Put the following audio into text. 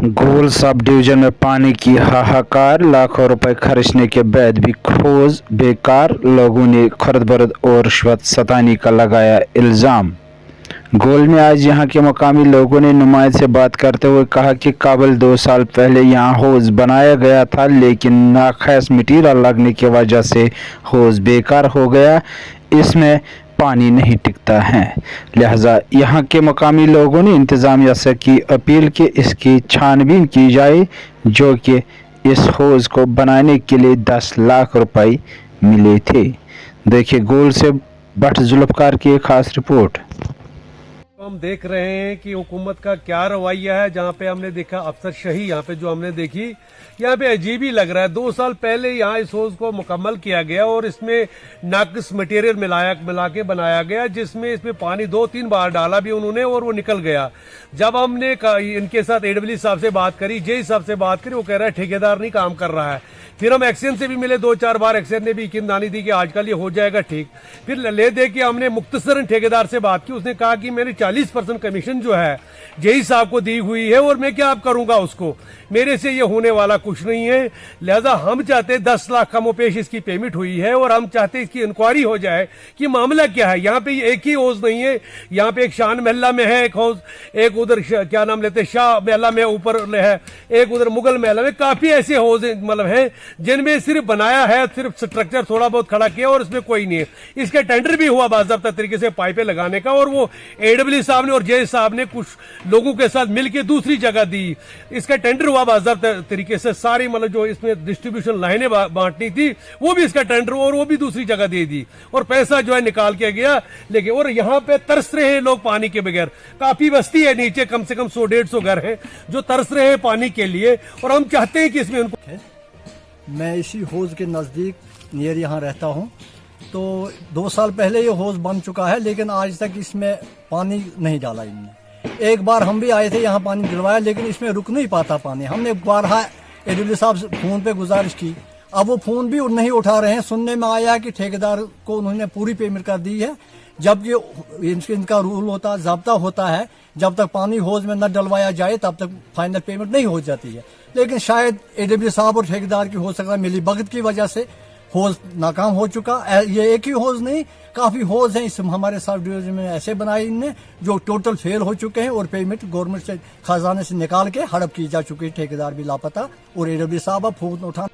गोल sub division में पानी की हाहाकार, लाखों रुपए खर्चने के बाद भी खोज बेकार। लोगों ने खर्द बर्द और रिश्वत सतानी का लगाया इल्जाम। गोल में आज यहां के मकामी लोगों ने नुमाइंद से बात करते हुए कहा कि काबिल 2 साल पहले यहां हौज बनाया गया था, लेकिन नाखास मटीरियल लगने की वजह से हौज बेकार हो गया। इसमें पानी नहीं टिकता है, लिहाजा यहाँ के मकामी लोगों ने इंतज़ामिया से की अपील कि इसकी छानबीन की जाए, जो कि इस हौज को बनाने के लिए 10 लाख रुपए मिले थे। देखिए गोल से भट्ट जुल्फकार की एक खास रिपोर्ट। हम देख रहे हैं कि हुकूमत का क्या रवैया है। जहाँ पे हमने देखा अफसरशाही, यहाँ पे जो हमने देखी, यहाँ पे अजीब ही लग रहा है। 2 साल पहले यहाँ इस हौज को मुकम्मल किया गया और इसमें नाकिस मटेरियल मिला के बनाया गया, जिसमें इसमें पानी 2-3 बार डाला भी उन्होंने और वो निकल गया। जब हमने इनके साथ एडब्ल्यू साहब से बात करी, जे साहब से बात करी, वो कह रहा है ठेकेदार नहीं काम कर रहा है। फिर हम एक्शन से भी मिले 2-4 बार, एक्शन ने भी यकीनदानी दी कि आजकल ये हो जाएगा ठीक। फिर ले दे के हमने मुख्तसरन ठेकेदार से बात की, उसने कहा कि मेरी 40% कमीशन जो है जेई साहब को दी हुई है और मैं क्या आप करूंगा उसको, मेरे से ये होने वाला कुछ नहीं है। लिहाजा हम चाहते हैं 10 लाख कमोपेश इसकी पेमेंट हुई है और हम चाहते हैं इसकी इंक्वायरी हो जाए कि मामला क्या है। यहाँ पे एक ही हौज नहीं है, यहाँ पे एक शान महल्ला में है एक हौज, एक उधर क्या नाम लेते शाह महल्ला में ऊपर है, एक उधर मुगल महल्ला में। काफी ऐसे हौज मतलब है जिनमें सिर्फ बनाया है, सिर्फ स्ट्रक्चर थोड़ा बहुत खड़ा किया और इसमें कोई नहीं है। इसका टेंडर भी हुआ बाज़ाब्ता तरीके से पाइपें लगाने का, और वो एडब्ल्यू साहब ने और जे साहब ने कुछ लोगों के साथ मिलकर दूसरी जगह दी। इसका टेंडर हुआ बाज़ाब्ता तरीके से, सारी मतलब जो इसमें डिस्ट्रीब्यूशन लाइनें बांटनी थी वो भी इसका टेंडर और वो भी दूसरी जगह दे दी और पैसा जो है निकाल के गया। लेकिन और यहाँ पे तरस रहे हैं लोग पानी के बगैर। काफी बस्ती है नीचे, कम से कम 100-150 घर हैं जो तरस रहे हैं पानी के लिए, और हम चाहते हैं कि इसमें उनको। मैं इसी हौज के नज़दीक नियर यहाँ रहता हूँ। तो 2 साल पहले ये हौज बन चुका है, लेकिन आज तक इसमें पानी नहीं डाला इनने। एक बार हम भी आए थे यहाँ पानी दिलवाया, लेकिन इसमें रुक नहीं पाता पानी। हमने बारहा एडब्ल्यू साहब से फ़ोन पे गुजारिश की, अब वो फ़ोन भी नहीं उठा रहे हैं। सुनने में आया है कि ठेकेदार को उन्होंने पूरी पेमेंट कर दी है, जबकि इनका रूल होता है, ज़ाब्ता होता है, जब तक पानी हौज में न डलवाया जाए तब तक फाइनल पेमेंट नहीं हो जाती है। लेकिन शायद एडब्ल्यू साहब और ठेकेदार की हो सकता है मिली भगत की वजह से हौज नाकाम हो चुका। ये एक ही हौज नहीं, काफ़ी हौज हैं इस हमारे सब डिवीजन में ऐसे बनाए इनने जो टोटल फेल हो चुके हैं और पेमेंट गवर्नमेंट से खजाने से निकाल के हड़प की जा चुकी है। ठेकेदार भी लापता और एडब्ल्यू साहब अब फोन उठा